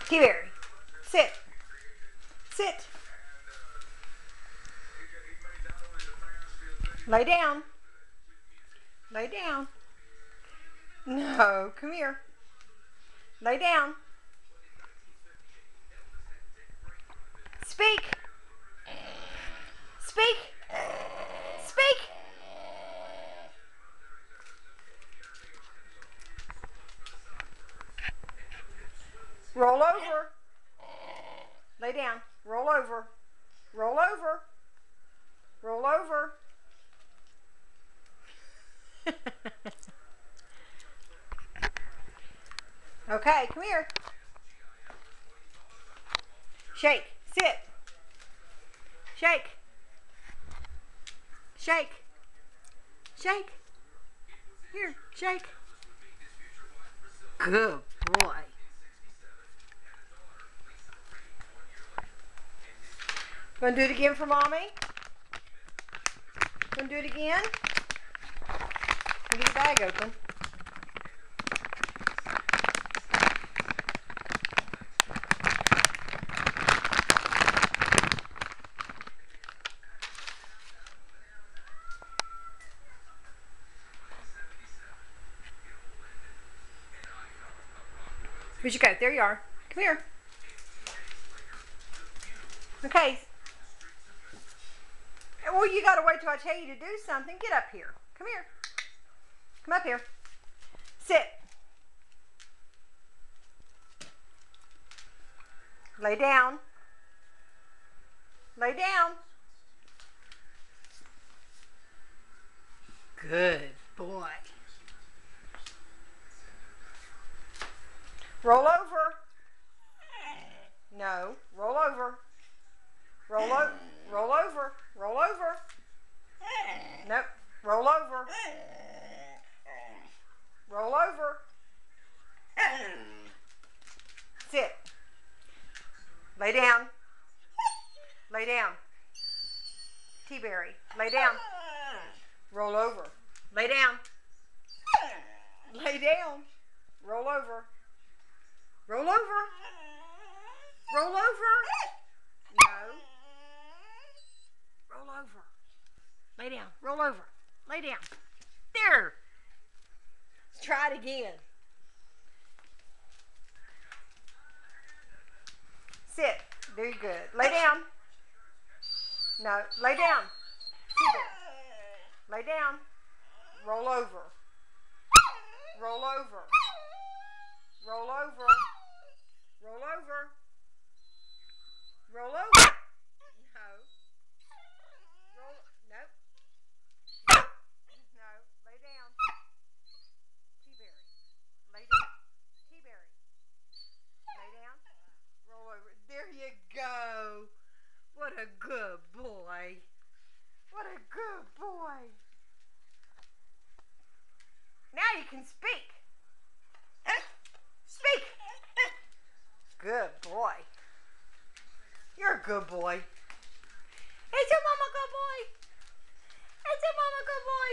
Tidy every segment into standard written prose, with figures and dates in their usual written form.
T-Berry, sit. Sit. Lay down. Lay down. No, come here. Lay down. Speak. Speak. Speak. Roll over. Lay down. Roll over. Roll over. Roll over. Okay, come here. Shake. Sit. Shake. Shake. Shake. Here, shake. Good boy. Gonna do it again for Mommy? Gonna do it again? Get your bag open. Where'd you go? There you are. Come here. Okay. Well, you gotta wait till I tell you to do something. Get up here. Come here. Come up here. Sit. Lay down. Lay down. Good boy. Roll over. No. Roll over. Roll over. Roll over. Roll over. Nope. Roll over. Roll over. Sit. Lay down. Lay down. T-Berry. Lay down. Roll over. Lay down. Lay down. Roll over. Roll over. Roll over. No. Roll over. Lay down. Roll over. Lay down. There. Let's try it again. Sit. Very good. Lay down. No. Lay down. Lay down. Roll over. Roll over. Roll over. Roll over. Roll over. No. Roll. Nope. No. Lay down. T-Berry. Lay down. T-Berry. Lay down. Roll over. There you go. What a good boy. What a good boy. Now you can speak. Speak. Good boy. You're a good boy. Is your mama good boy? Is your mama good boy?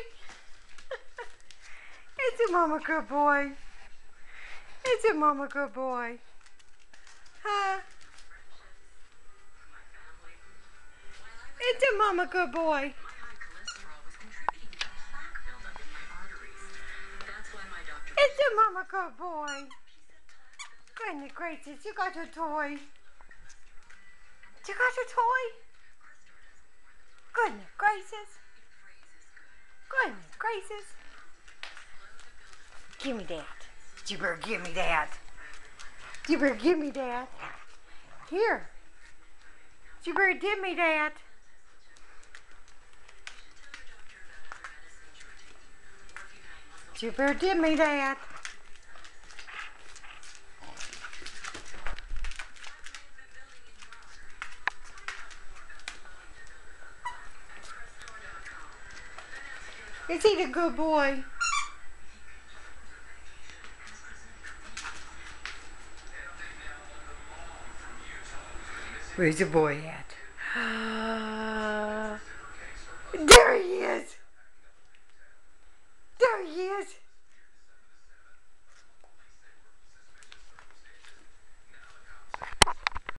Is your mama good boy? Is your mama good boy? Huh? Is your mama good boy? Is your mama good boy? Goodness gracious, you got your toy. You got your toy? Goodness gracious. Goodness gracious. Give me that. You better give me that. You better give me that. Here. You better give me that. You better give me that. Is he the good boy? Where's the boy at?